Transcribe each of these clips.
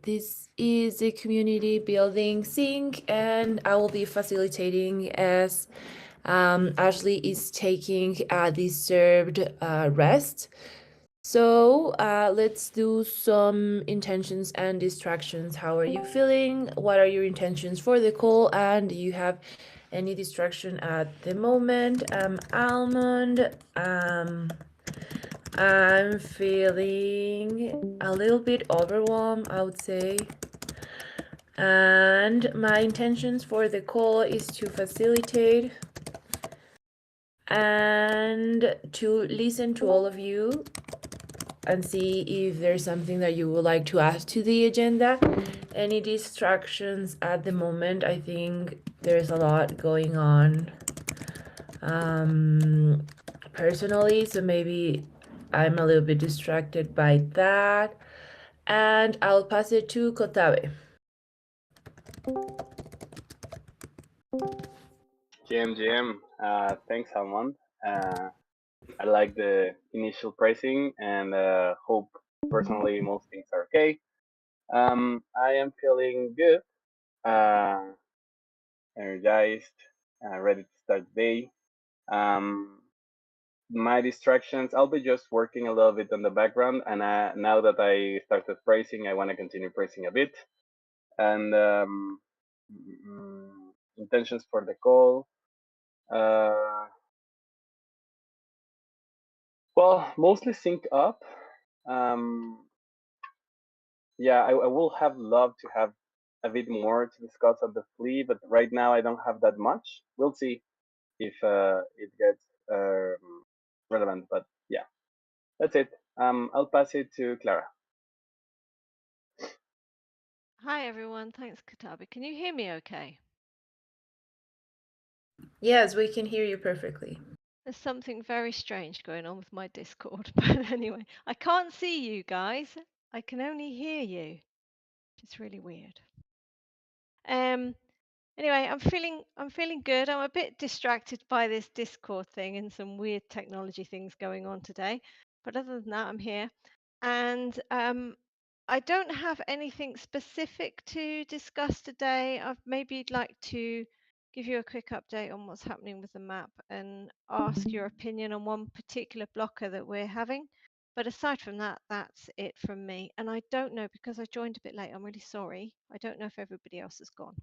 This is a community building sync, and I will be facilitating as Ashley is taking a deserved rest. So let's do some intentions and distractions. How are you feeling? What are your intentions for the call? And do you have any distraction at the moment? Almond. I'm feeling a little bit overwhelmed, I would say. And my intentions for the call is to facilitate and to listen to all of you and see if there's something that you would like to add to the agenda. Any distractions at the moment? I think there's a lot going on personally, so maybe I'm a little bit distracted by that. And I'll pass it to Kotabe. GM, thanks, Almond. I like the initial pricing and hope personally most things are okay. I am feeling good, energized, ready to start the day. My distractions, I'll be just working a little bit on the background, and now that I started pricing, I want to continue pricing a bit. And intentions for the call. Well, mostly sync up. Yeah, I will have loved to have a bit more to discuss at the flea, but right now I don't have that much. We'll see if it gets relevant. But yeah, that's it. I'll pass it to Clara. Hi everyone, thanks Katabi. Can you hear me okay? Yes, we can hear you perfectly. There's something very strange going on with my Discord, but anyway, I can't see you guys. I can only hear you. It's really weird. Anyway, I'm feeling good. I'm a bit distracted by this Discord thing and some weird technology things going on today. But other than that, I'm here. And I don't have anything specific to discuss today. I've maybe like to give you a quick update on what's happening with the map and ask your opinion on one particular blocker that we're having. But aside from that, that's it from me. And I don't know, because I joined a bit late, I'm really sorry. I don't know if everybody else has gone.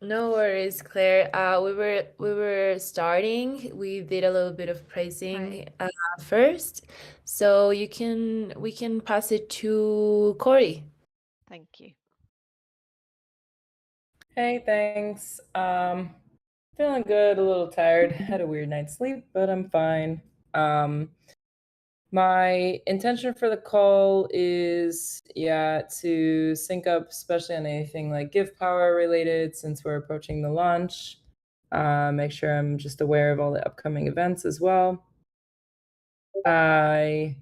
No worries, Claire. We were starting. We did a little bit of praising first, so we can pass it to Corey. Thank you. Hey, thanks. Feeling good, a little tired. Had a weird night's sleep, but I'm fine. My intention for the call is, to sync up, especially on anything like Give Power related, since we're approaching the launch. Make sure I'm just aware of all the upcoming events as well. I,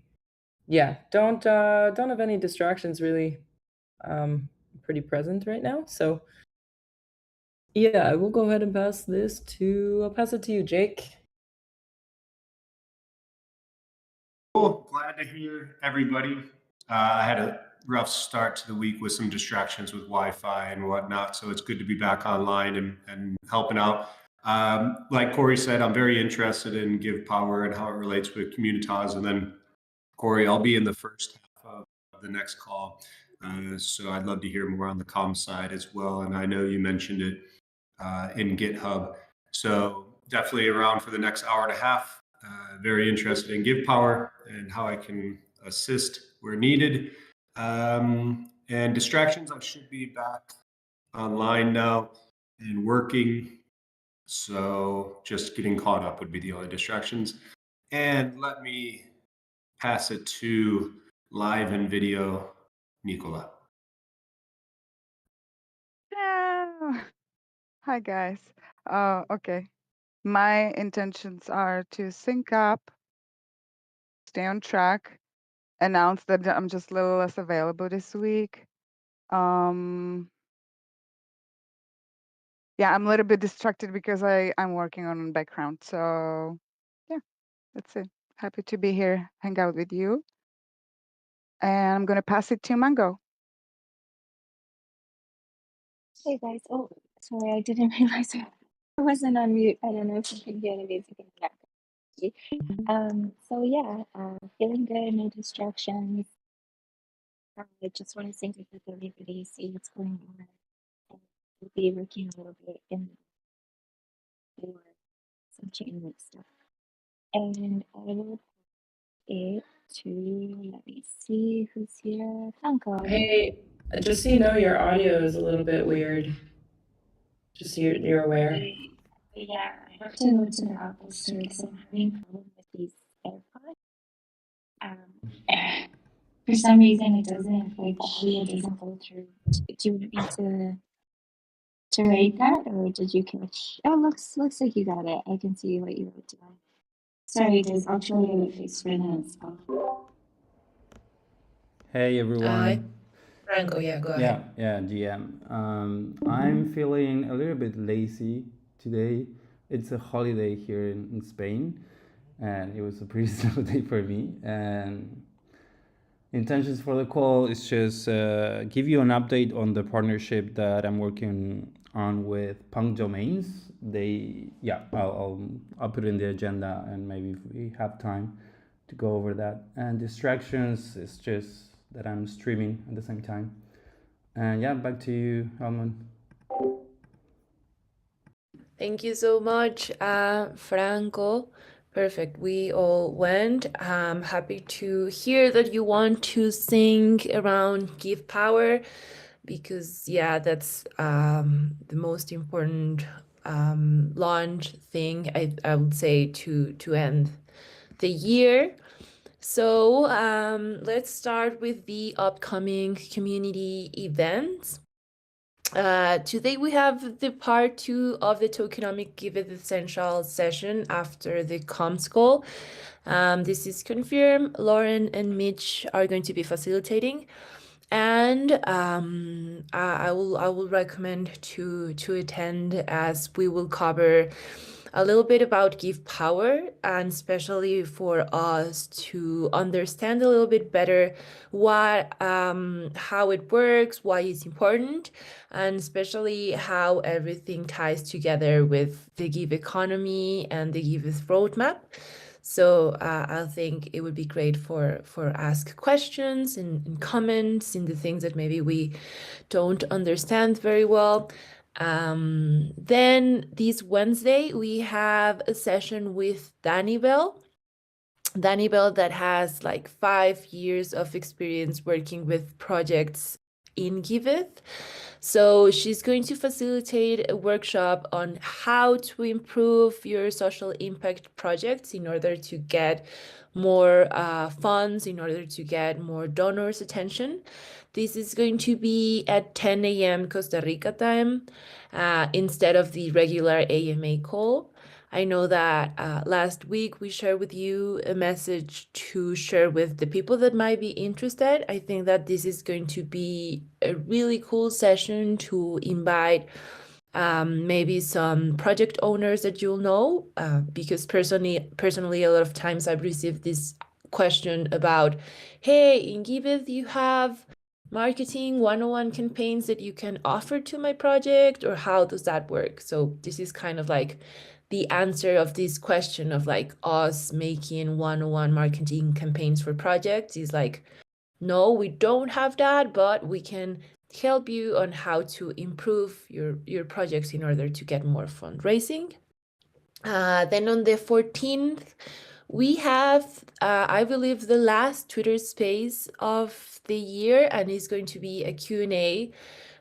don't have any distractions really. Pretty present right now, so yeah, I will go ahead and pass it to you, Jake. Cool. Glad to hear everybody. I had a rough start to the week with some distractions with Wi-Fi and whatnot, so it's good to be back online and helping out. Like Corey said, I'm very interested in Give Power and how it relates with Communitas. And then, Corey, I'll be in the first half of the next call, so I'd love to hear more on the comm side as well. And I know you mentioned it in GitHub, so definitely around for the next hour and a half. Very interested in Give Power and how I can assist where needed. And distractions, I should be back online now and working. So just getting caught up would be the only distractions. And let me pass it to live and video, Nicola. Yeah. Hi guys. Okay. My intentions are to sync up, stay on track, announce that I'm just a little less available this week. Yeah, I'm a little bit distracted because I'm working on background. So yeah, that's it. Happy to be here, hang out with you. And I'm gonna pass it to Mango. Hey guys. Oh, sorry, I didn't realize I wasn't on mute. I don't know if you can hear the music in the background. So yeah, feeling good, no distractions. I just want to sync up with everybody, see what's going on. And we'll be working a little bit in for some chain stuff. And I will put it to, let me see who's here. Franco. Hey, just so you know, your audio is a little bit weird. Just so you're aware. Yeah, I have to go to the Apple store because I'm having a problem with these AirPods. For some reason, it doesn't, like, the audio doesn't go through. Do you want me to rate that, or did you catch? Oh, looks like you got it. I can see what you wrote down. Sorry, guys. I'll show you the face for minutes. Hey everyone. Franco, yeah, go ahead. Yeah, GM. I'm feeling a little bit lazy today. It's a holiday here in Spain, and it was a pretty slow day for me. And intentions for the call is just give you an update on the partnership that I'm working on with Punk Domains. I'll put it in the agenda, and maybe if we have time to go over that. And distractions is just that I'm streaming at the same time. And yeah, back to you, Almond. Thank you so much, Franco. Perfect. We all went. I'm happy to hear that you want to sing around Give Power because, yeah, that's the most important launch thing I would say to end the year. So let's start with the upcoming community events. Today we have the part 2 of the tokenomic Giveth Essentials session after the comms call. This is confirmed. Lauren and Mitch are going to be facilitating, and I will recommend to attend, as we will cover a little bit about Give Power, and especially for us to understand a little bit better how it works, why it's important, and especially how everything ties together with the Give economy and the Giveth roadmap. So I think it would be great for ask questions and comments in the things that maybe we don't understand very well. Then this Wednesday, we have a session with Danny Bell. Danny Bell that has like 5 years of experience working with projects in Giveth. So she's going to facilitate a workshop on how to improve your social impact projects in order to get more funds, in order to get more donors' attention. This is going to be at 10 a.m. Costa Rica time instead of the regular AMA call. I know that last week we shared with you a message to share with the people that might be interested. I think that this is going to be a really cool session to invite maybe some project owners that you'll know, because personally, a lot of times I've received this question about, hey, in Giveth you have marketing 101 campaigns that you can offer to my project, or how does that work? So this is kind of like the answer of this question of like us making 101 marketing campaigns for projects is like, no, we don't have that, but we can help you on how to improve your projects in order to get more fundraising. Then on the 14th, we have, I believe, the last Twitter space of the year, and it's going to be a Q&A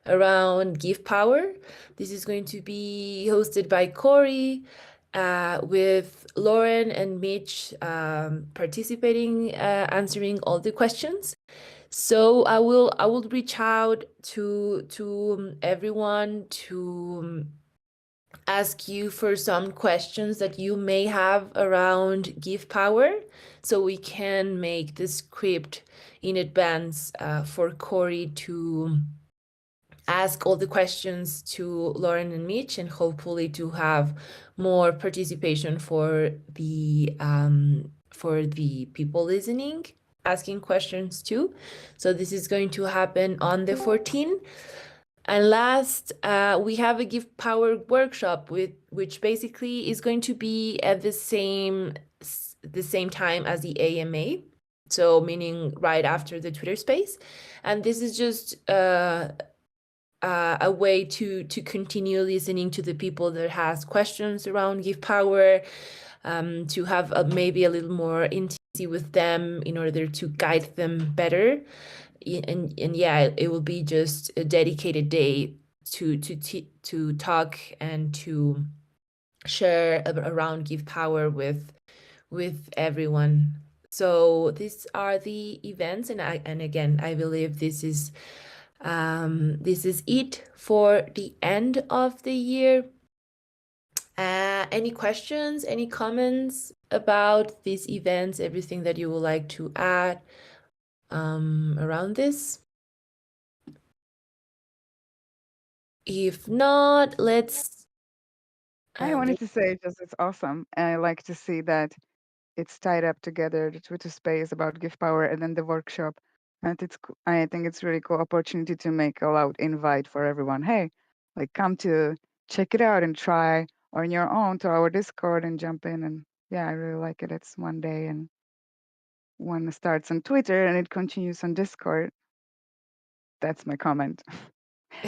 around Give Power. This is going to be hosted by Corey, with Lauren and Mitch participating, answering all the questions. So I will reach out to everyone to ask you for some questions that you may have around Give Power, so we can make the script in advance for Corey to ask all the questions to Lauren and Mitch, and hopefully to have more participation for the people listening, asking questions too. So this is going to happen on the 14th. And last, we have a Give Power workshop which basically is going to be at the same time as the AMA. So meaning right after the Twitter space. And this is just a way to continue listening to the people that has questions around Give Power, to have maybe a little more intimacy with them in order to guide them better. And yeah, it will be just a dedicated day to talk and to share around Give Power with everyone. So these are the events, and again, I believe this is it for the end of the year. Any questions, any comments about these events, everything that you would like to add around this? If not, let's. I wanted to say just it's awesome. And I like to see that it's tied up together, the Twitter space about Give Power and then the workshop. And I think it's really cool opportunity to make a loud invite for everyone. Hey, like come to check it out and try on your own to our Discord and jump in. And yeah, I really like it. It's one day and one starts on Twitter and it continues on Discord. That's my comment.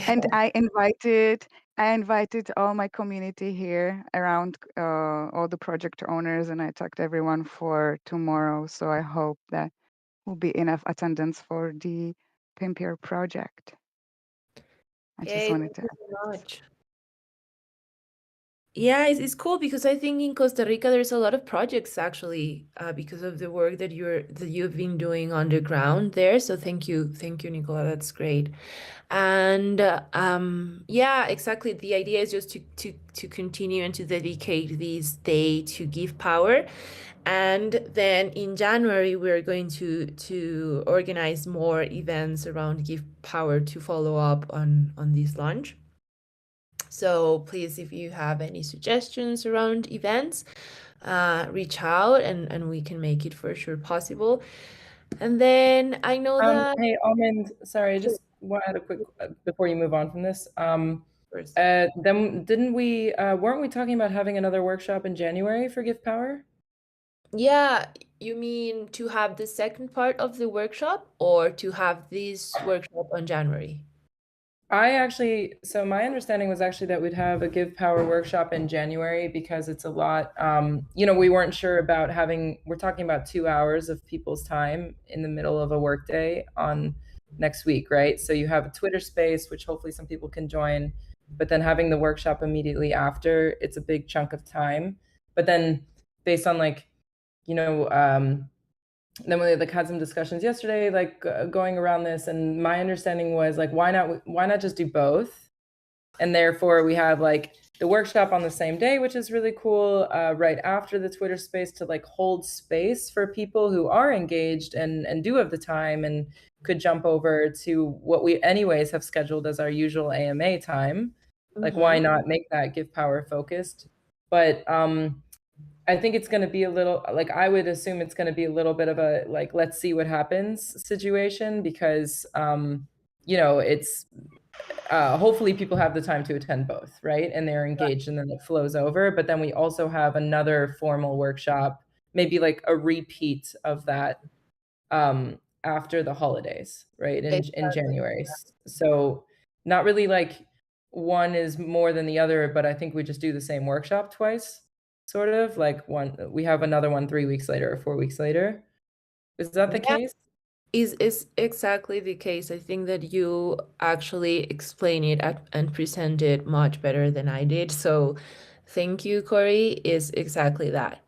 And I invited all my community here around, all the project owners, and I talked everyone for tomorrow. So I hope that will be enough attendance for the Pimpier project. I just Yay, wanted thank to you add so this. much. Yeah, it's cool because I think in Costa Rica there's a lot of projects actually, because of the work that you've been doing on the ground there. So thank you, Nicola. That's great. And yeah, exactly. The idea is just to continue and to dedicate this day to Give Power. And then in January, we're going to organize more events around Give Power to follow up on this launch. So please, if you have any suggestions around events, reach out and we can make it for sure possible. And then I know that Hey, Almond, sorry, I Sure. just want to add a quick, before you move on from this. First. Then didn't we, weren't we talking about having another workshop in January for Give Power? Yeah, you mean to have the second part of the workshop or to have this workshop on January? So my understanding was actually that we'd have a Give Power workshop in January because it's a lot, we weren't sure about we're talking about 2 hours of people's time in the middle of a workday on next week, right? So you have a Twitter space, which hopefully some people can join, but then having the workshop immediately after, it's a big chunk of time. But then based on then we had some discussions yesterday, going around this, and my understanding was why not just do both? And therefore we have the workshop on the same day, which is really cool, right after the Twitter space to hold space for people who are engaged and do have the time and could jump over to what we anyways have scheduled as our usual AMA time. Why not make that Give Power focused? But I think it's going to be a little, I would assume it's going to be a little bit of a let's see what happens situation because it's hopefully people have the time to attend both, right? And they're engaged and then it flows over. But then we also have another formal workshop, maybe a repeat of that after the holidays, right? In January. So not really one is more than the other, but I think we just do the same workshop twice, sort of we have another one 3 weeks later or 4 weeks later. Is that the case? Is exactly the case. I think that you actually explain it and present it much better than I did. So thank you, Corey. Is exactly that.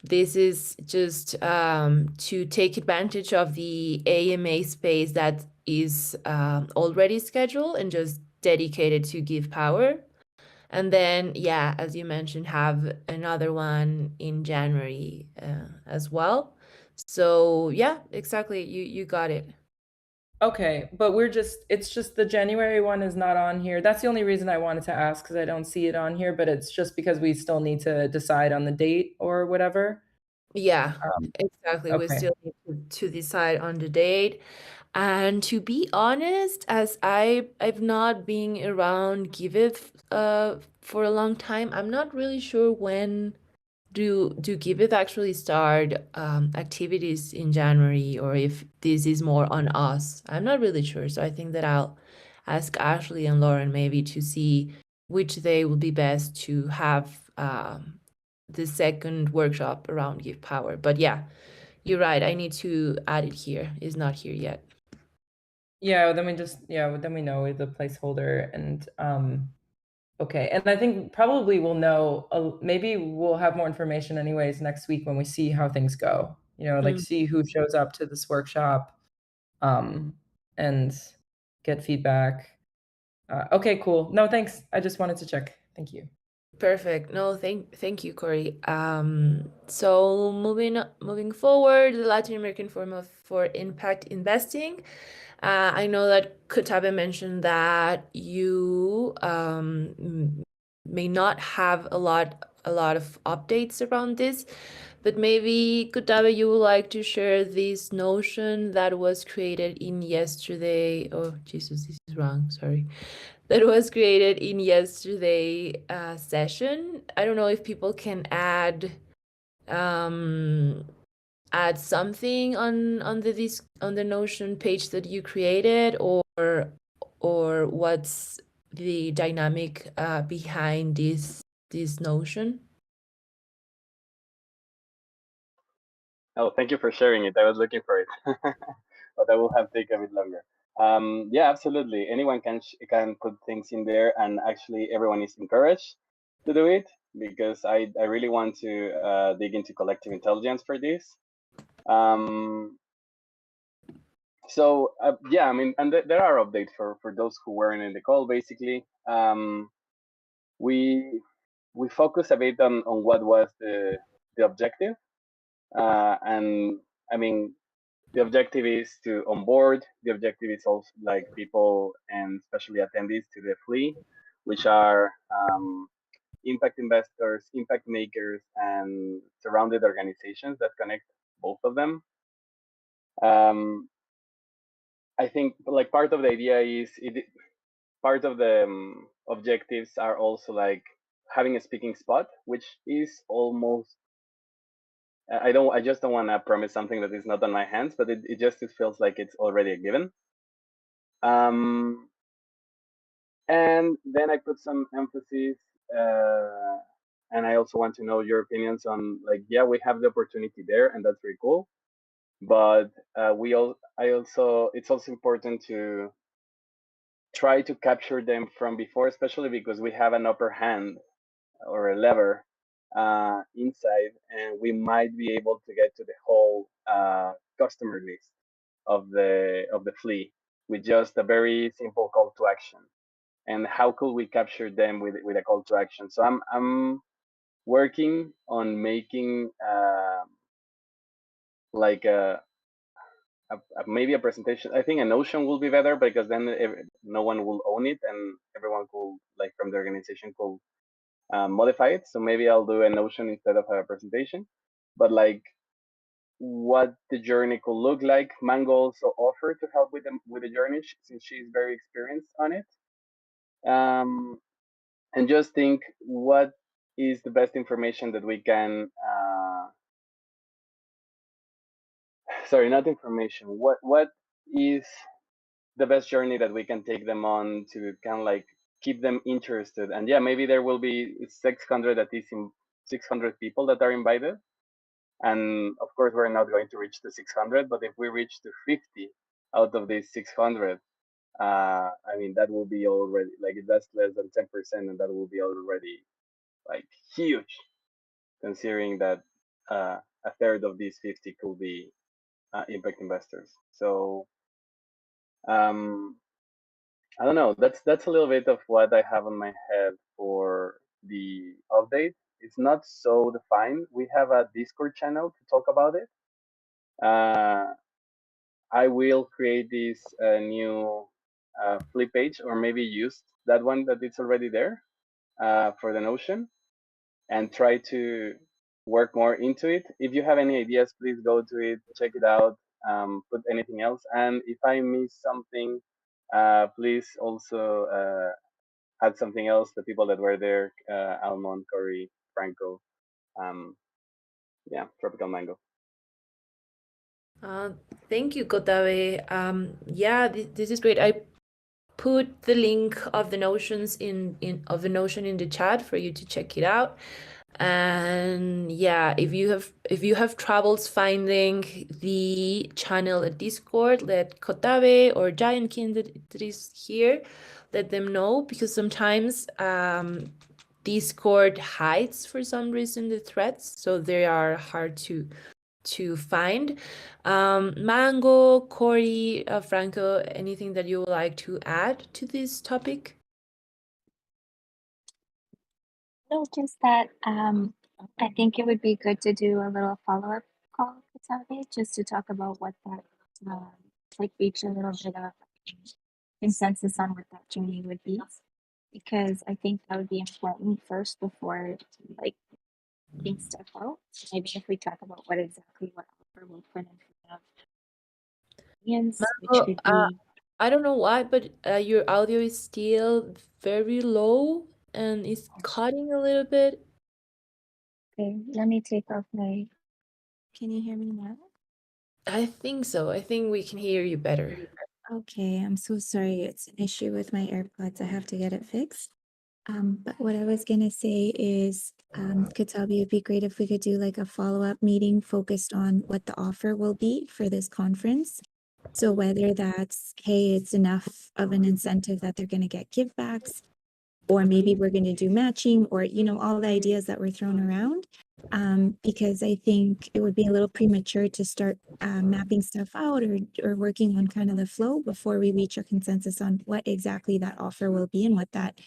This is just to take advantage of the AMA space that is already scheduled and just dedicated to Give Power. And then, yeah, as you mentioned, have another one in January as well. So yeah, exactly. You got it. Okay, but it's just the January one is not on here. That's the only reason I wanted to ask because I don't see it on here, but it's just because we still need to decide on the date or whatever. Yeah, exactly. We Okay. still need to decide on the date. And to be honest, as I've not been around Giveth for a long time, I'm not really sure when do Giveth actually start activities in January, or if this is more on us. I'm not really sure. So I think that I'll ask Ashley and Lauren maybe to see which day will be best to have the second workshop around Give Power. But yeah, you're right. I need to add it here. It's not here yet. Yeah, then we know the placeholder, and okay. And I think probably we'll know, maybe we'll have more information anyways next week when we see how things go, like see who shows up to this workshop, and get feedback. Okay, cool. No, thanks. I just wanted to check. Thank you. Perfect. No, thank you, Corey. So moving forward, the Latin American Forum for Impact Investing. I know that Kutabe mentioned that you may not have a lot of updates around this, but maybe Kutabe, you would like to share this notion that was created in yesterday. Oh, Jesus, this is wrong. Sorry. That was created in yesterday session. I don't know if people can add something on the Notion page that you created, or what's the dynamic behind this Notion. Oh, thank you for sharing it. I was looking for it, but I will have to take a bit longer. Yeah, absolutely. Anyone can put things in there, and actually, everyone is encouraged to do it, because I really want to dig into collective intelligence for this. So yeah, I mean, and there are updates for those who weren't in the call. Basically, we focus a bit on what was the objective, and I mean, the objective is to onboard. The objective is also like people and especially attendees to the FLEA, which are impact investors, impact makers, and surrounded organizations that connect both of them. I think like part of the idea is part of the objectives are also like having a speaking spot, which is almost I just don't want to promise something that is not on my hands, but it feels like it's already a given. And then I put some emphasis, and I also want to know your opinions on like, yeah, we have the opportunity there, and that's very cool. But it's also important to try to capture them from before, especially because we have an upper hand or a lever inside, and we might be able to get to the whole customer list of the FLEA with just a very simple call to action. And how could we capture them with a call to action? So I'm working on making like maybe a presentation. I think a Notion will be better, because then no one will own it, and everyone could, like from the organization, could modify it. So maybe I'll do a Notion instead of a presentation. But like what the journey could look like. Mango also offered to help with the journey, since she's very experienced on it. And just think what is the best information that we can sorry, not information, what is the best journey that we can take them on to kind of like keep them interested. And yeah, maybe there will be 600 600 people that are invited, and of course we're not going to reach the 600, but if we reach to 50 out of these 600, I mean, that will be already like, that's less than 10%, and that will be already like huge, considering that a third of these 50 could be impact investors. So I don't know. That's a little bit of what I have on my head for the update. It's not so defined. We have a Discord channel to talk about it. I will create this new flip page, or maybe use that one that is already there for the Notion, and try to work more into it. If you have any ideas, please go to it, check it out. put anything else. And if I miss something, please also add something else. The people that were there, Almond, Corey, Franco, yeah, Tropical Mango. Thank you, Kotabe. Yeah, this is great. I put the link of the notions in the Notion in the chat for you to check it out. And yeah, if you have troubles finding the channel at Discord, let Kotabe or Giantkin that is here, let them know, because sometimes Discord hides for some reason the threads, so they are hard to find. Mango, Corey, Franco, anything that you would like to add to this topic? No, just that I think it would be good to do a little follow-up call with Saturday just to talk about what that like reach a little bit of consensus on what that journey would be, because I think that would be important first before like putting stuff out. Maybe if we talk about what offer we'll put in front of audience, which Mango, could be I don't know why, but your audio is still very low and it's cutting a little bit. okay. Let me take off my. Can you hear me now? I think so. I think we can hear you better. Okay, I'm so sorry. It's an issue with my AirPods. I have to get it fixed. But what I was gonna say is, Katabi, it'd be great if we could do like a follow-up meeting focused on what the offer will be for this conference. So whether that's, hey, it's enough of an incentive that they're gonna get givebacks, or maybe we're gonna do matching, or all the ideas that were thrown around. Because I think it would be a little premature to start mapping stuff out or working on kind of the flow before we reach a consensus on what exactly that offer will be and what that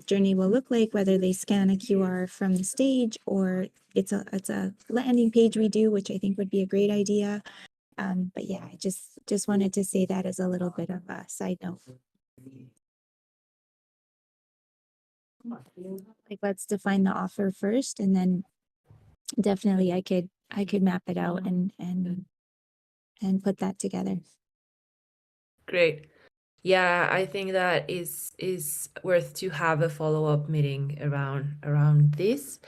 journey will look like, whether they scan a QR from the stage or it's a landing page we do, which I think would be a great idea. But yeah, I just wanted to say that as a little bit of a side note. Like, let's define the offer first, and then definitely I could map it out and put that together. Great. Yeah, I think that is worth to have a follow-up meeting around this.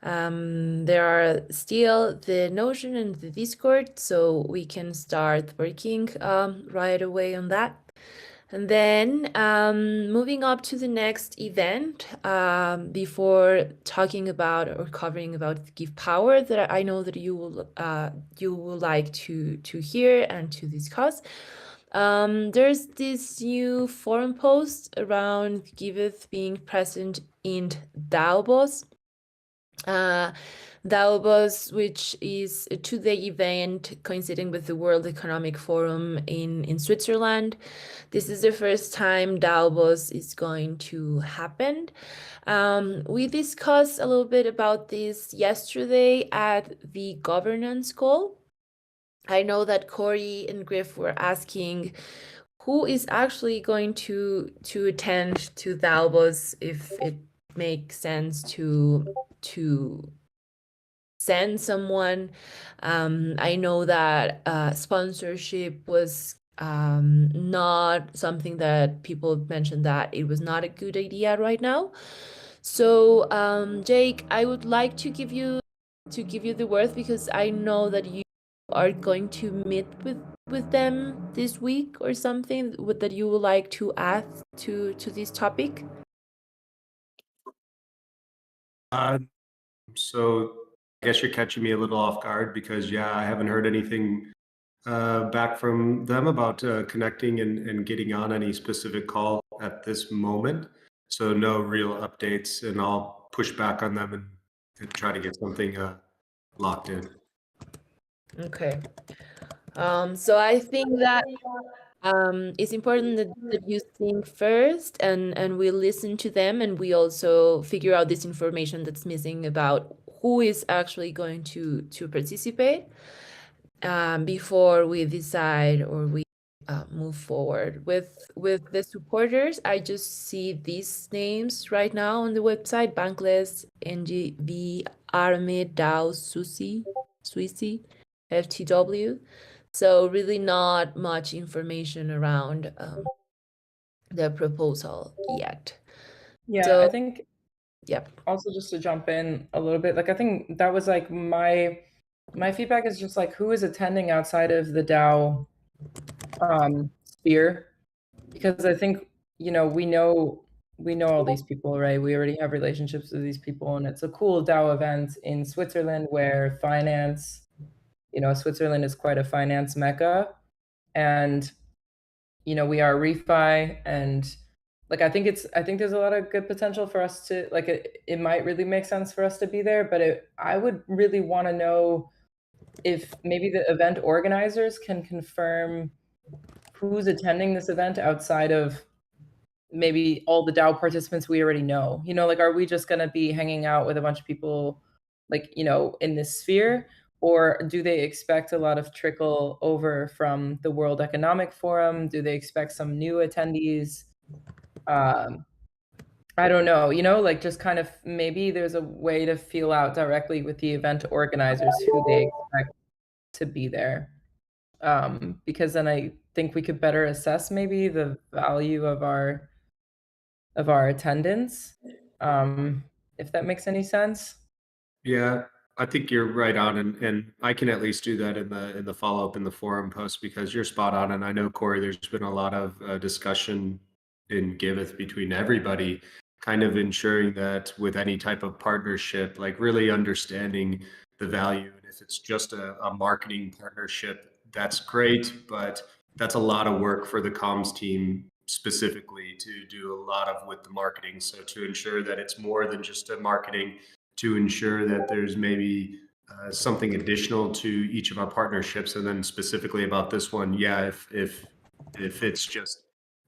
There are still the Notion and the Discord, so we can start working right away on that. And then moving up to the next event, before talking about or covering about Give Power, that I know that you will like to hear and to discuss. There's this new forum post around Giveth being present in Davos. Davos, which is a two-day event coinciding with the World Economic Forum in Switzerland. This is the first time Davos is going to happen. We discussed a little bit about this yesterday at the governance call. I know that Corey and Griff were asking who is actually going to attend to Davos, if it makes sense to send someone. I know that sponsorship was not something that people mentioned, that it was not a good idea right now. So Jake, I would like to give you the word, because I know that you are going to meet with them this week or something that you would like to add to this topic. So I guess you're catching me a little off guard because, yeah, I haven't heard anything back from them about connecting and getting on any specific call at this moment. So no real updates, and I'll push back on them and try to get something locked in. Okay. So I think that it's important that you think first, and we listen to them, and we also figure out this information that's missing about who is actually going to participate, before we decide or we move forward with the supporters. I just see these names right now on the website: Bankless, NGV, Armid, Dow, Susi, FTW. So really not much information around the proposal yet. Yeah, So I think yeah. also just to jump in a little bit, like I think that was like my feedback is just like who is attending outside of the DAO sphere, because I think we know all these people, right? We already have relationships with these people, and it's a cool DAO event in Switzerland where finance, Switzerland is quite a finance mecca, and we are refi, and like I think there's a lot of good potential for us to like it might really make sense for us to be there, but I would really want to know if maybe the event organizers can confirm who's attending this event outside of maybe all the DAO participants we already know. Like are we just going to be hanging out with a bunch of people like, in this sphere, or do they expect a lot of trickle over from the World Economic Forum? Do they expect some new attendees? I don't know, like just kind of maybe there's a way to feel out directly with the event organizers who they expect to be there. Because then I think we could better assess maybe the value of our attendance, if that makes any sense. Yeah, I think you're right on, and I can at least do that in the follow-up in the forum post, because you're spot on. And I know, Corey, there's been a lot of discussion in Giveth between everybody, kind of ensuring that with any type of partnership, like really understanding the value. And if it's just a marketing partnership, that's great, but that's a lot of work for the comms team specifically to do a lot of with the marketing. So to ensure that it's more than just a marketing, to ensure that there's maybe something additional to each of our partnerships, and then specifically about this one, yeah, if it's just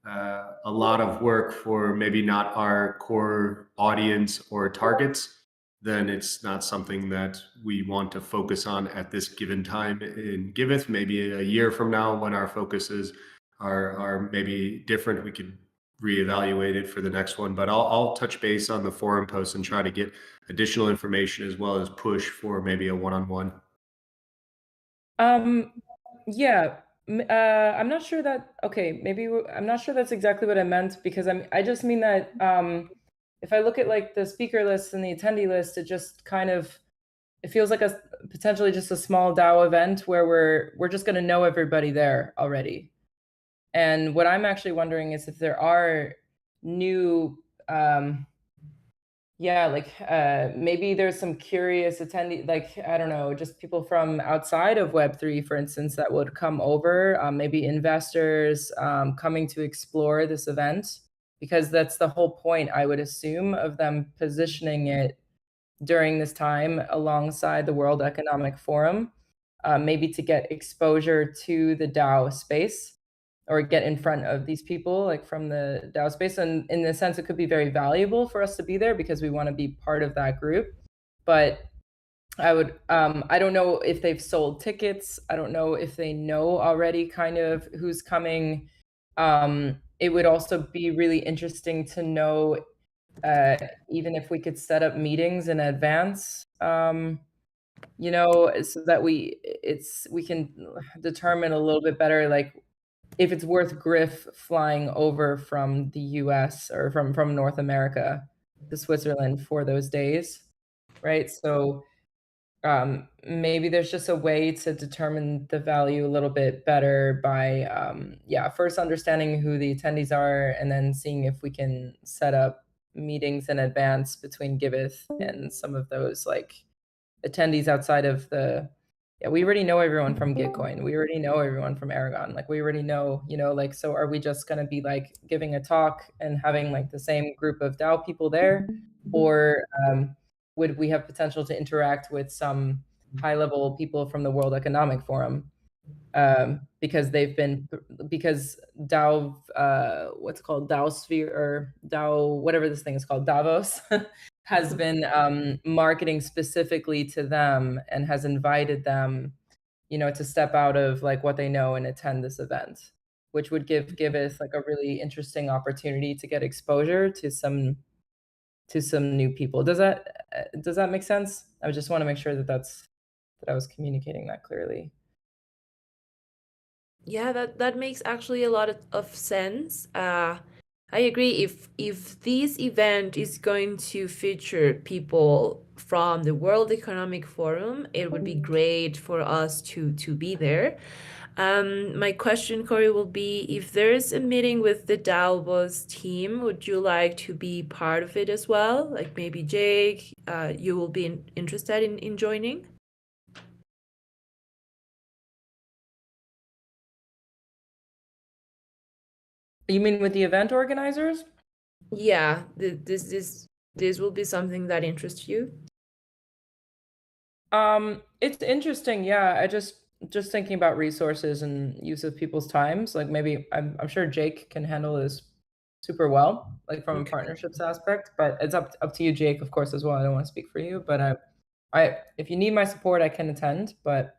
a lot of work for maybe not our core audience or targets, then it's not something that we want to focus on at this given time in Giveth. Maybe a year from now, when our focuses are maybe different, we could reevaluate it for the next one. But I'll touch base on the forum post and try to get additional information, as well as push for maybe a one-on-one. Yeah, I'm not sure that. Okay, maybe I'm not sure that's exactly what I meant, because I just mean that if I look at like the speaker list and the attendee list, it just kind of it feels like a potentially just a small DAO event where we're just going to know everybody there already. And what I'm actually wondering is if there are new, maybe there's some curious attendee, like, I don't know, just people from outside of Web3, for instance, that would come over, maybe investors coming to explore this event, because that's the whole point, I would assume, of them positioning it during this time alongside the World Economic Forum, maybe to get exposure to the DAO space, or get in front of these people like from the DAO space. And in a sense, it could be very valuable for us to be there because we want to be part of that group. But I don't know if they've sold tickets. I don't know if they know already kind of who's coming. It would also be really interesting to know, even if we could set up meetings in advance, so that we can determine a little bit better, like if it's worth Griff flying over from the US or from North America to Switzerland for those days, right? So maybe there's just a way to determine the value a little bit better by first understanding who the attendees are, and then seeing if we can set up meetings in advance between Giveth and some of those like attendees outside of the we already know everyone from Gitcoin. We already know everyone from Aragon. Like we already know, like, so are we just going to be like giving a talk and having like the same group of DAO people there? Or would we have potential to interact with some high level people from the World Economic Forum? Because DAO, what's called DAO Sphere, or DAO, whatever this thing is called, Davos, has been marketing specifically to them and has invited them, to step out of like what they know and attend this event, which would give Giveth like a really interesting opportunity to get exposure to some new people. Does that make sense? I just want to make sure that I was communicating that clearly. Yeah, that makes actually a lot of sense. I agree. If this event is going to feature people from the World Economic Forum, it would be great for us to be there. My question, Corey, will be if there's a meeting with the Davos team, would you like to be part of it as well? Like maybe Jake, you will be interested in joining? You mean with the event organizers? Yeah, this will be something that interests you. It's interesting. Yeah, I just thinking about resources and use of people's times. Like maybe I'm sure Jake can handle this super well, like from a partnerships aspect. But it's up to you, Jake, of course, as well. I don't want to speak for you, but I if you need my support, I can attend. But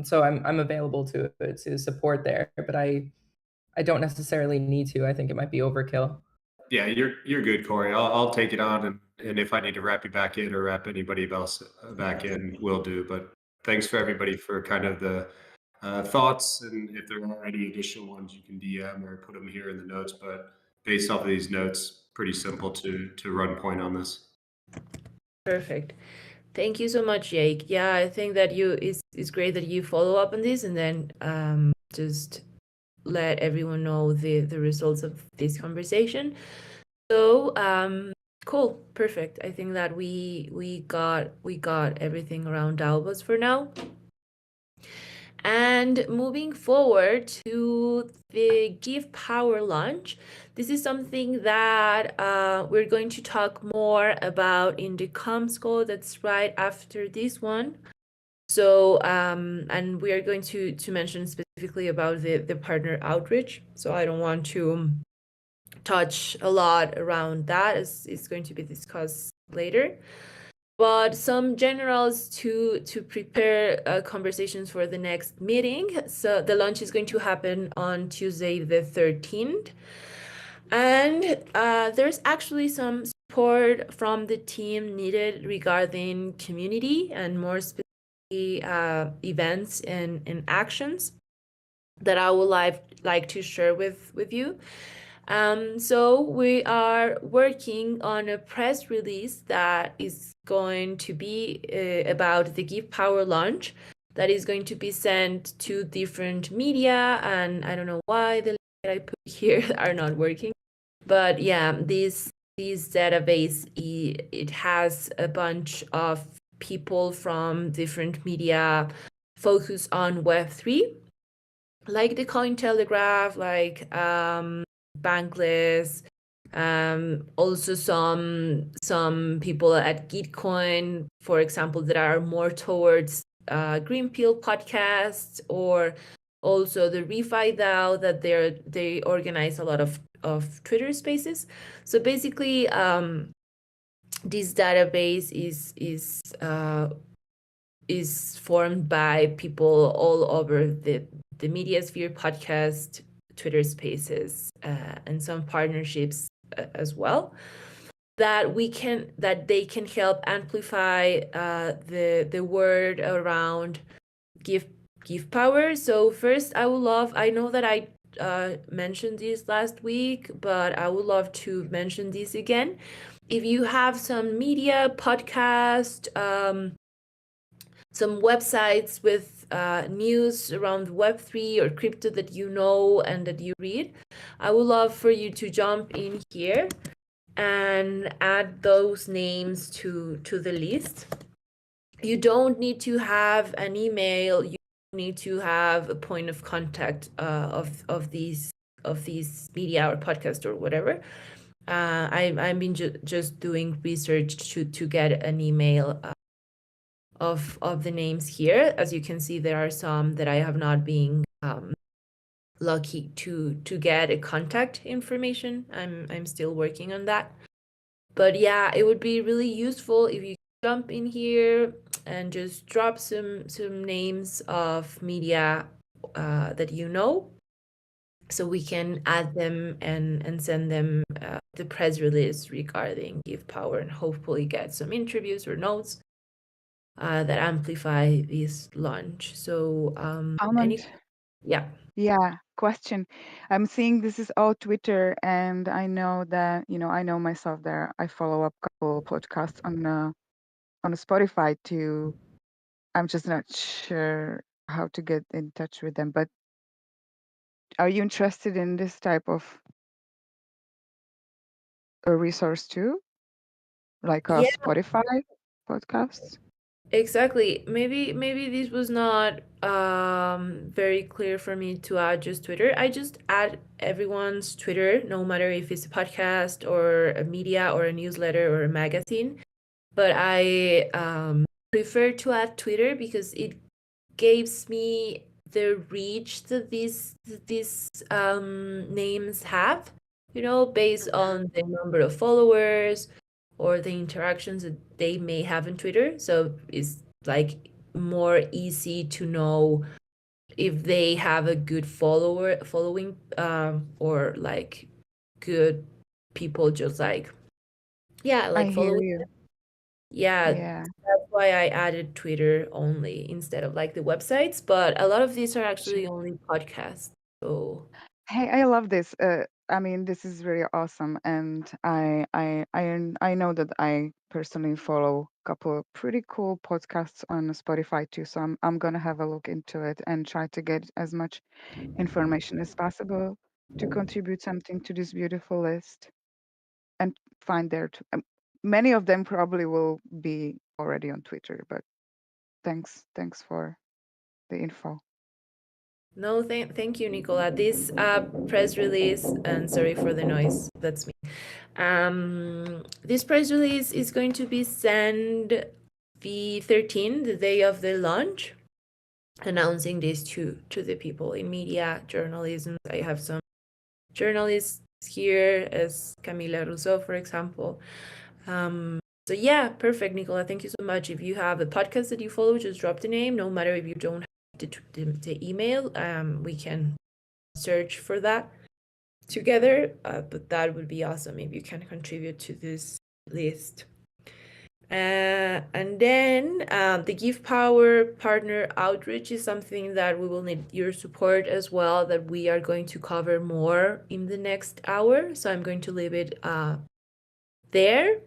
so I'm available to support there. But I don't necessarily need to. I think it might be overkill. Yeah, you're good, Corey. I'll take it on, and if I need to wrap you back in or wrap anybody else back in, will do. But thanks for everybody for kind of the thoughts, and if there are any additional ones, you can DM or put them here in the notes. But based off of these notes, pretty simple to run point on this. Perfect. Thank you so much, Jake. Yeah, I think that it's great that you follow up on this and then just let everyone know the results of this conversation. So cool, perfect. I think that we got everything around Davos for now. And moving forward to the Give Power launch, this is something that we're going to talk more about in the comms call that's right after this one. So, and we are going to mention specifically about the partner outreach. So I don't want to touch a lot around that, as it's going to be discussed later. But some generals to prepare conversations for the next meeting. So the launch is going to happen on Tuesday the 13th. And there's actually some support from the team needed regarding community and more specifically events and actions that I would like to share with you. So we are working on a press release that is going to be about the Give Power launch that is going to be sent to different media, and I don't know why the link that I put here are not working, but yeah, this database, it has a bunch of people from different media focus on Web3, like the Cointelegraph, like Bankless, also some people at Gitcoin, for example, that are more towards Green Pill podcasts, or also the Refi DAO that they organize a lot of Twitter spaces. So basically, this database is formed by people all over the media sphere, podcast, Twitter spaces, and some partnerships as well, that they can help amplify the word around give power. So first, I know that I mentioned this last week, but I would love to mention this again. If you have some media, podcast, some websites with news around Web3 or crypto that you know and that you read, I would love for you to jump in here and add those names to the list. You don't need to have an email. You need to have a point of contact of these media or podcast or whatever. I've been just doing research to get an email of the names here. As you can see, there are some that I have not been lucky to get a contact information. I'm still working on that. But yeah, it would be really useful if you jump in here and just drop some names of media that you know, so we can add them and send them the press release regarding Give Power, and hopefully get some interviews or notes that amplify this launch. So Yeah. Yeah, question. I'm seeing this is all Twitter, and I know that, I know myself there. I follow up a couple podcasts on Spotify too. I'm just not sure how to get in touch with them. But are you interested in this type of a resource too, like a Yeah, Spotify podcast? exactly. Maybe this was not very clear for me to add just Twitter. I just add everyone's Twitter, no matter if it's a podcast or a media or a newsletter or a magazine. But I prefer to add Twitter because it gives me the reach that these names have, based on the number of followers or the interactions that they may have in Twitter. So it's like more easy to know if they have a good following, or like good people just like, yeah, I like hear following. you. Yeah, Yeah, that's why I added Twitter only instead of like the websites, but a lot of these are actually sure. only podcasts. So Hey, I love this. I mean, this is really awesome, and I know that I personally follow a couple of pretty cool podcasts on Spotify too. So I'm gonna have a look into it and try to get as much information as possible to contribute something to this beautiful list and find there. Many of them probably will be already on Twitter, but thanks for the info. no, thank you, Nicola. This press release, and sorry for the noise, that's me. This press release is going to be sent the 13th, the day of the launch, announcing this to the people in media, journalism. I have some journalists here, as Camila Rousseau, for example. So yeah, perfect, Nicola. Thank you so much. If you have a podcast that you follow, just drop the name. No matter if you don't have the email, we can search for that together. But that would be awesome if you can contribute to this list. And then the Give Power Partner Outreach is something that we will need your support as well, that we are going to cover more in the next hour. So I'm going to leave it there.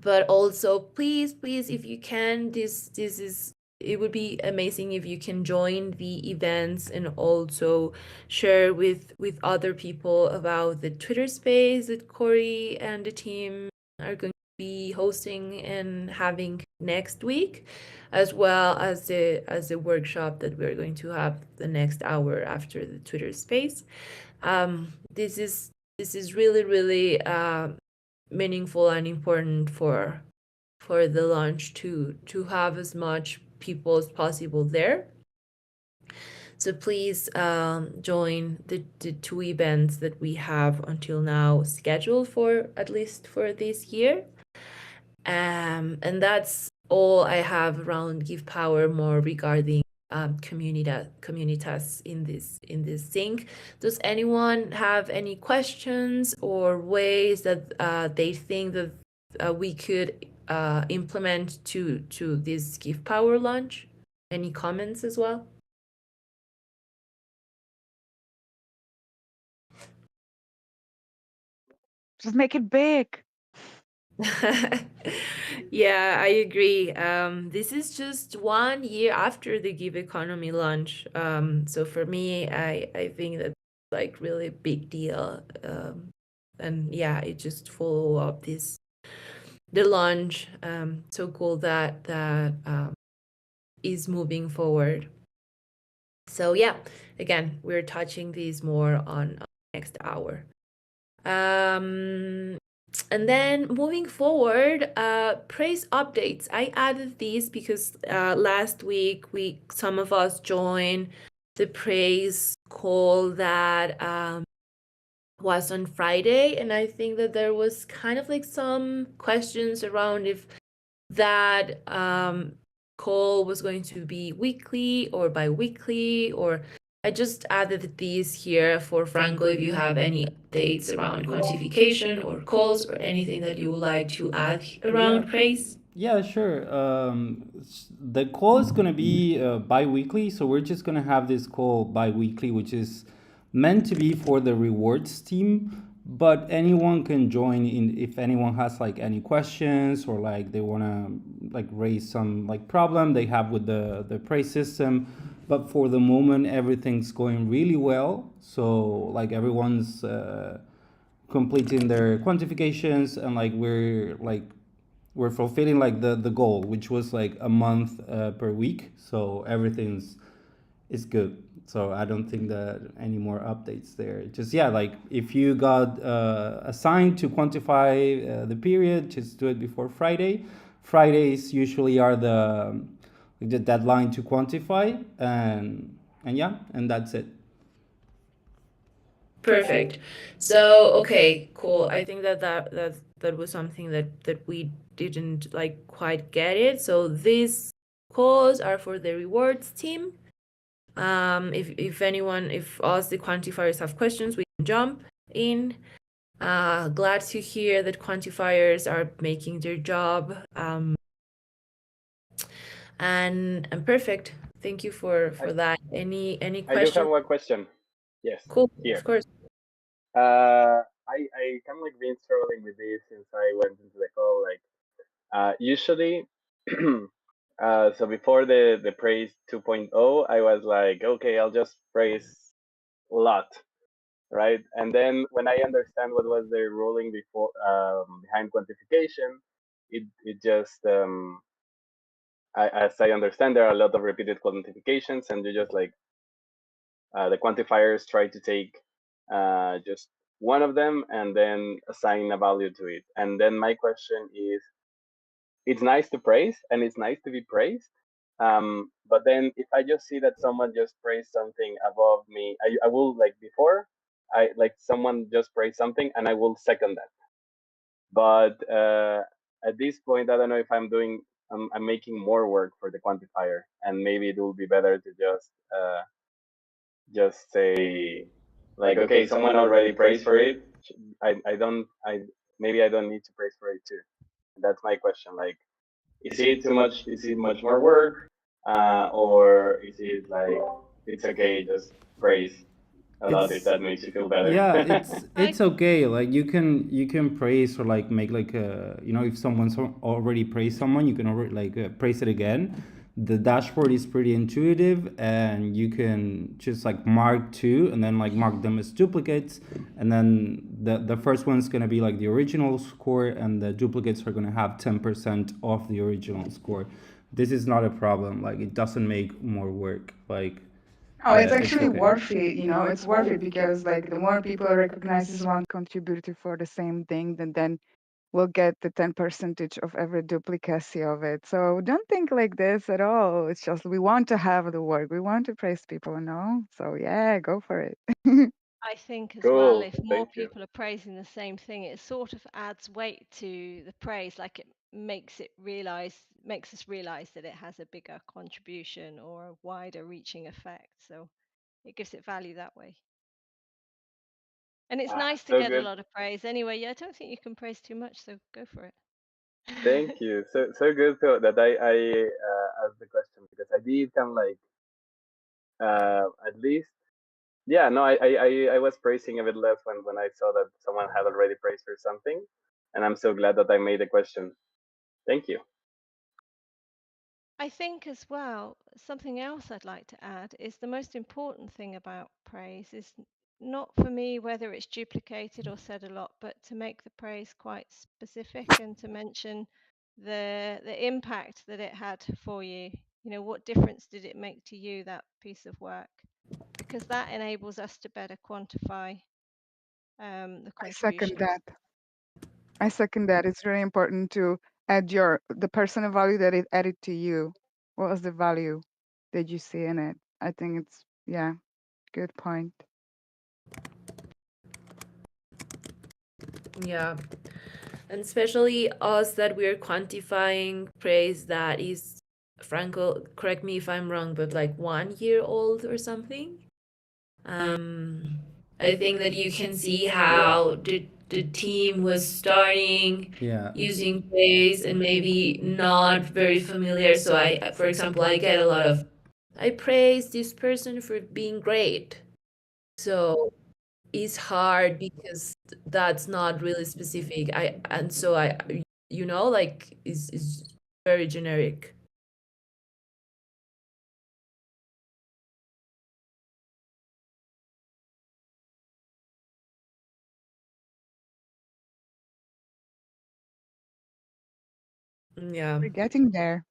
But also, please, if you can, it would be amazing if you can join the events and also share with other people about the Twitter space that Corey and the team are going to be hosting and having next week, as well as the workshop that we're going to have the next hour after the Twitter space. This is really, really meaningful and important for the launch to have as much people as possible there. So please join the two events that we have until now scheduled for at least for this year. And that's all I have around Give Power, more regarding communitas in this thing. Does anyone have any questions or ways that they think that we could implement to this Give Power launch? Any comments as well? Just make it big. Yeah, I agree. This is just 1 year after the Give Economy launch. So for me, I think that's like really big deal. And yeah, it just follow up the launch. So cool that is moving forward. So yeah, again, we're touching these more on next hour. And then moving forward, praise updates. I added these because last week some of us joined the praise call that was on Friday, and I think that there was kind of like some questions around if that call was going to be weekly or bi-weekly, or I just added these here for Franco if you have any updates around quantification or calls or anything that you would like to add around praise. Yeah, sure. The call is going to be bi-weekly, so we're just going to have this call bi-weekly, which is meant to be for the rewards team, but anyone can join in if anyone has like any questions or like they want to like raise some like problem they have with the praise system. But for the moment, everything's going really well. So like everyone's completing their quantifications and like we're fulfilling like the goal, which was like a month per week. So everything's is good. So I don't think that any more updates there. Just yeah, like if you got assigned to quantify the period, just do it before Friday. Fridays usually are the deadline to quantify, and yeah, and that's it. Perfect. So okay, cool. I think that was something that we didn't like quite get it. So these calls are for the rewards team. If anyone, if us the quantifiers have questions, we can jump in. Glad to hear that quantifiers are making their job. And perfect. Thank you for that. Any I do questions? have one question. Yes. Cool. Here. Of course. I kind of like been struggling with this since I went into the call. Like, usually, so before the praise 2.0, I was like, okay, I'll just praise a lot, right? And then when I understand what was the ruling before behind quantification, it just as I understand, there are a lot of repeated quantifications, and you just like the quantifiers try to take just one of them and then assign a value to it. And then my question is, it's nice to praise and it's nice to be praised. But then if I just see that someone just praised something above me, I will like before, I like someone just praised something and I will second that. But at this point, I don't know if I'm making more work for the quantifier, and maybe it will be better to just say like, okay, someone already praised for it. I maybe I don't need to praise for it too. That's my question. Like, is it too much? Is it much more work, or is it like it's okay just praise a lot if that makes you feel better? Yeah, it's okay. Like you can praise or like make like a, you know, if someone's already praised someone, you can already like praise it again. The dashboard is pretty intuitive, and you can just like mark two and then like mark them as duplicates, and then the first one's gonna be like the original score, and the duplicates are gonna have 10% off the original score. This is not a problem. Like it doesn't make more work. Like Oh, it's actually worth it, it's worth it because like the more people recognizes one contributor for the same thing, then we'll get the 10% of every duplicacy of it. So don't think like this at all. It's just we want to have the work. We want to praise people, So yeah, go for it. I think as well, Cool. if more Thank you. people are praising the same thing, it sort of adds weight to the praise. Like it makes us realize that it has a bigger contribution or a wider reaching effect. So it gives it value that way. And it's nice to So get a good. lot of praise. Anyway, yeah, I don't think you can praise too much, so go for it. Thank you. So good that I asked the question, because I did kind of like at least, yeah, no, I was praising a bit less when I saw that someone had already praised for something, and I'm so glad that I made the question. Thank you. I think as well, something else I'd like to add is the most important thing about praise is not for me whether it's duplicated or said a lot, but to make the praise quite specific and to mention the impact that it had for you. You know, what difference did it make to you, that piece of work? Because that enables us to better quantify the I second contributions. that. I second that. It's very important to add the personal value that it added to you. What was the value that you see in it? I think it's, yeah, good point. Yeah. And especially us that we're quantifying praise that is, Franco, correct me if I'm wrong, but like 1 year old or something. I think that you can see how the team was starting using praise and maybe not very familiar. So for example, I get a lot of, I praise this person for being great. So it's hard because that's not really specific. Like is very generic. Yeah. We're getting there.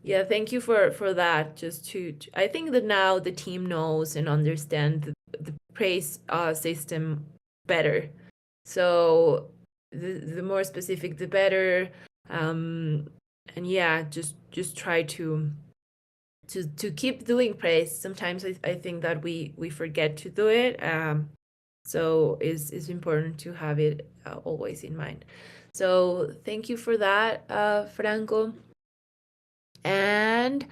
Yeah, thank you for that. Just I think that now the team knows and understand the praise system better. So the more specific, the better. And yeah, just try to keep doing praise. Sometimes I think that we forget to do it. So it's important to have it always in mind. So thank you for that, Franco. And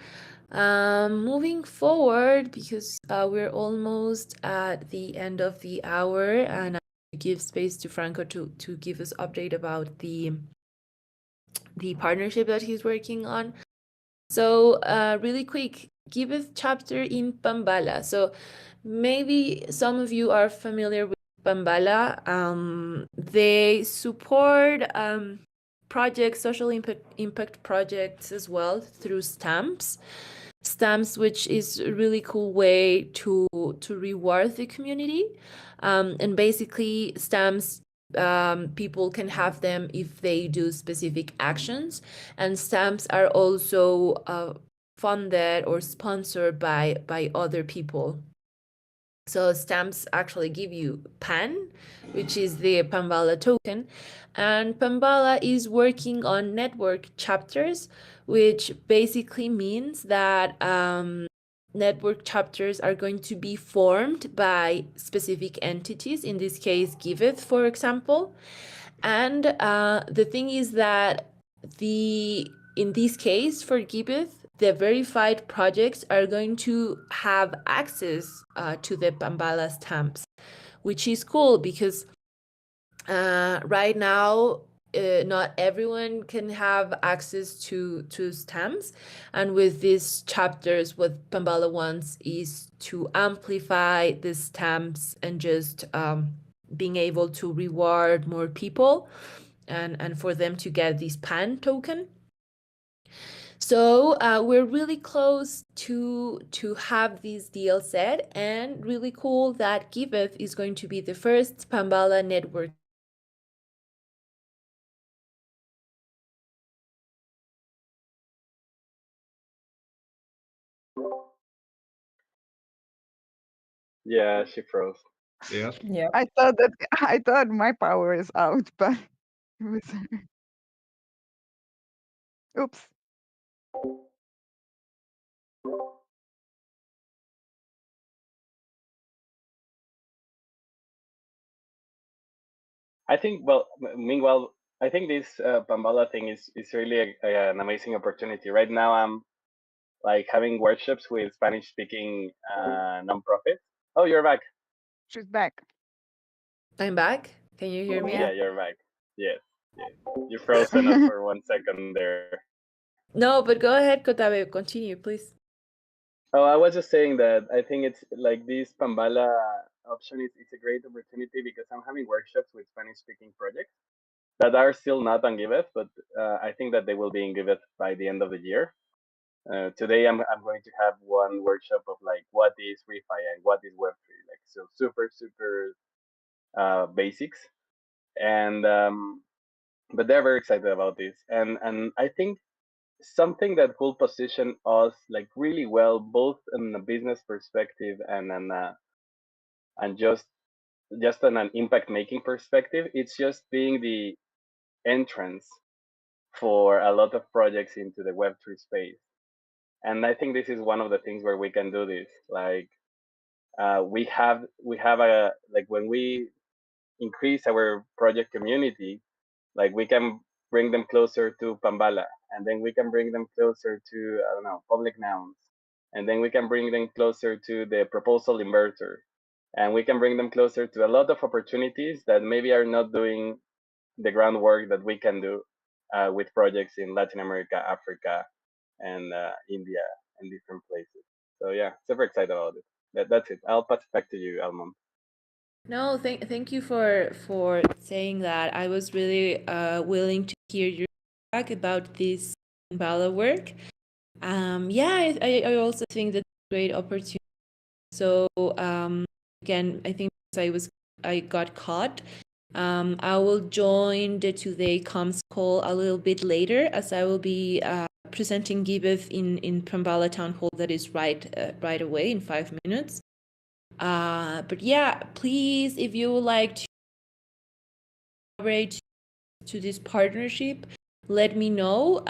moving forward, because we're almost at the end of the hour, and I give space to Franco to give us update about the partnership that he's working on. So really quick, Giveth chapter in Pambala. So maybe some of you are familiar with Pambala. They support projects, social impact projects as well through stamps, which is a really cool way to reward the community. And basically stamps, people can have them if they do specific actions, and stamps are also funded or sponsored by other people. So stamps actually give you PAN, which is the Pambala token, and Pambala is working on network chapters, which basically means that network chapters are going to be formed by specific entities, in this case Giveth, for example. And the thing is that in this case for Giveth, the verified projects are going to have access to the Pambala stamps, which is cool because right now not everyone can have access to stamps, and with these chapters what Pambala wants is to amplify the stamps and just being able to reward more people and for them to get this PAN token. So we're really close to have this deal set, and really cool that Giveth is going to be the first Pambala network. Yeah, she froze. Yeah. I thought my power is out, but it was oops. I think, well, meanwhile, I think this Pambala thing is really an amazing opportunity. Right now, I'm like having workshops with Spanish speaking nonprofits. Oh, you're back. She's back. I'm back. Can you hear me? Yeah, you're back. Yes, yes. You frozen us for 1 second there. No, but go ahead, Kotabe. Continue, please. Oh, I was just saying that I think it's like this Pambala option it's a great opportunity because I'm having workshops with Spanish speaking projects that are still not on Giveth, but I think that they will be in Giveth by the end of the year. Today I'm going to have one workshop of like what is refi and what is Web3, like so super basics, and but they're very excited about this, and I think something that will position us like really well, both in a business perspective and just on an impact making perspective. It's just being the entrance for a lot of projects into the Web3 space. And I think this is one of the things where we can do this. Like we have a like when we increase our project community, like we can bring them closer to Pambala, and then we can bring them closer to I don't know public nouns, and then we can bring them closer to the proposal inverter, and we can bring them closer to a lot of opportunities that maybe are not doing the groundwork that we can do with projects in Latin America, Africa, and India, and different places. So yeah, super excited about it. That's it. I'll pass it back to you, Almond. No, thank you for saying that. I was really willing to hear your feedback about this Bala work. Yeah, I also think that's a great opportunity. So again, I think I got caught. I will join the Today Comes call a little bit later, as I will be presenting Giveth in Pambala Town Hall that is right away in 5 minutes. But yeah, please, if you would like to collaborate to this partnership, let me know.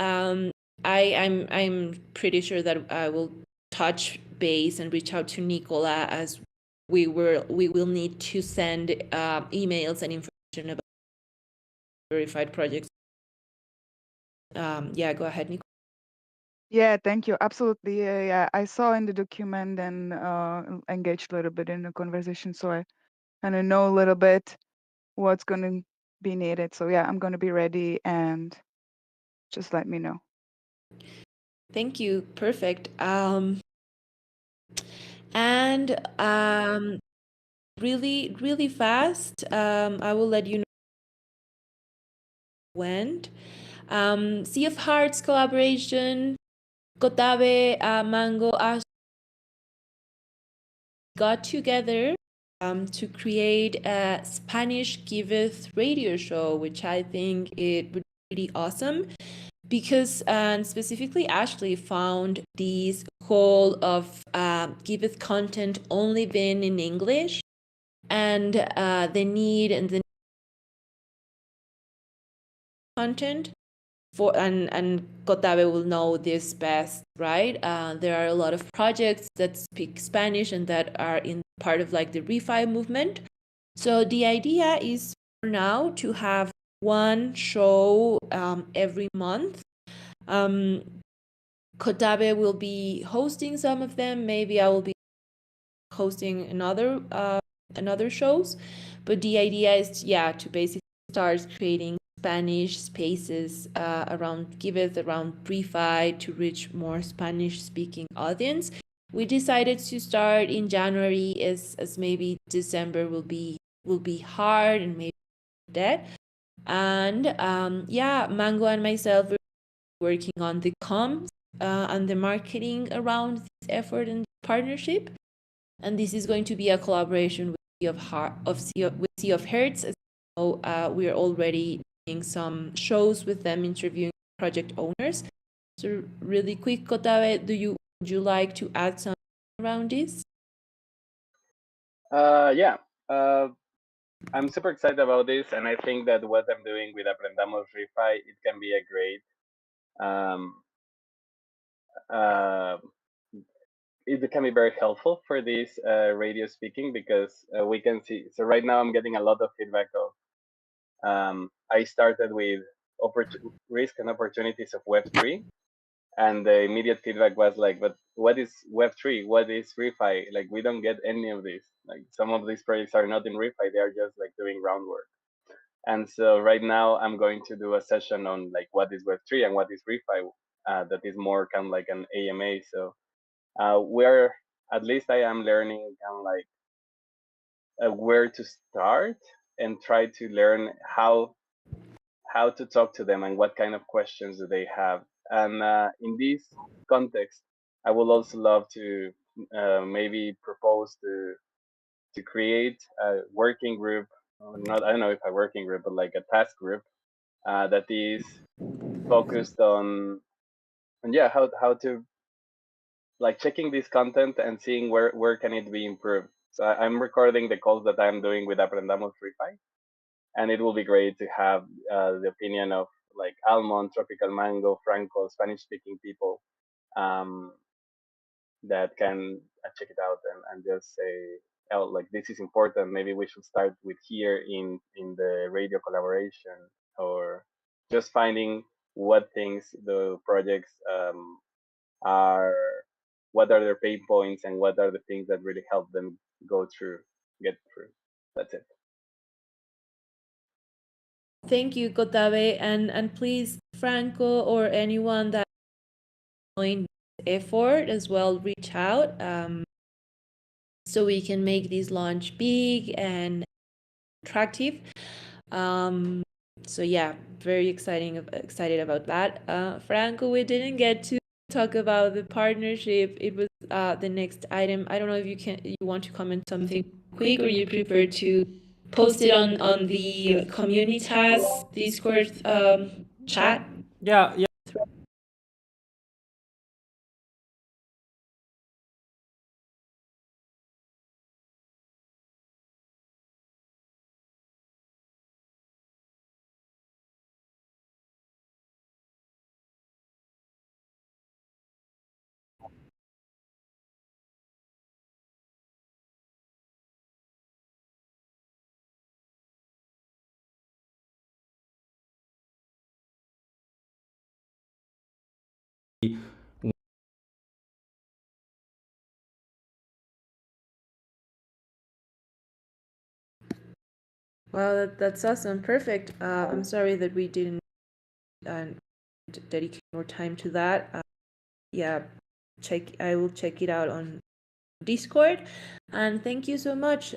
I'm pretty sure that I will touch base and reach out to Nicola, as we will need to send emails and information about verified projects. Yeah, go ahead, Nicola. Yeah, thank you. Absolutely. Yeah. I saw in the document and engaged a little bit in the conversation, so I kind of know a little bit what's going to be needed. So yeah, I'm going to be ready, and just let me know. Thank you. Perfect. And really fast, I will let you know when. Sea of Hearts collaboration, Kotabe, Mango, got together to create a Spanish Giveth radio show, which I think it would be really awesome, because specifically Ashley found this whole of Giveth content only been in English, and the need and the content for and Kotabe will know this best, right? There are a lot of projects that speak Spanish and that are in part of like the refi movement. So the idea is for now to have one show every month. Kotabe will be hosting some of them. Maybe I will be hosting another shows, but the idea is to basically start creating Spanish spaces around Giveth, around refi, to reach more Spanish speaking audience. We decided to start in January, as maybe December will be hard, and maybe that. And Mango and myself are working on the comms and the marketing around this effort and partnership. And this is going to be a collaboration with Sea of Hertz. As you know, we're already doing some shows with them, interviewing project owners. So really quick, Kotabe, would you like to add something around this? Yeah. I'm super excited about this, and I think that what I'm doing with Aprendamos Refi, it can be a great it can be very helpful for this radio speaking, because we can see. So right now I'm getting a lot of feedback of. I started with risk and opportunities of Web3, and the immediate feedback was like, "But what is Web3? What is refi? Like, we don't get any of this. Like, some of these projects are not in refi; they are just like doing groundwork." And so right now I'm going to do a session on like what is Web3 and what is refi. That is more kind of like an AMA. So where at least I am learning kind of like where to start, and try to learn how to talk to them and what kind of questions do they have. And in this context, I would also love to maybe propose to create a working group, not, I don't know if a working group, but like a task group that is focused on how to like checking this content and seeing where can it be improved. So I'm recording the calls that I'm doing with Aprendamos Refi, and it will be great to have the opinion of like Almond, Tropical Mango, Franco, Spanish-speaking people that can check it out and just say, oh, like this is important. Maybe we should start with here in the radio collaboration, or just finding what things the projects are what are their pain points and what are the things that really help them get through. That's it. Thank you, Kotabe, and please, Franco or anyone that joined this effort as well, reach out so we can make this launch big and attractive. So yeah, very excited about that. Franco, we didn't get to talk about the partnership. It was the next item. I don't know if you want to comment something quick, or you prefer to post it on the Communitas Discord chat. Yeah. Well, that's awesome. Perfect. I'm sorry that we didn't dedicate more time to that. Yeah, I will check it out on Discord. And thank you so much.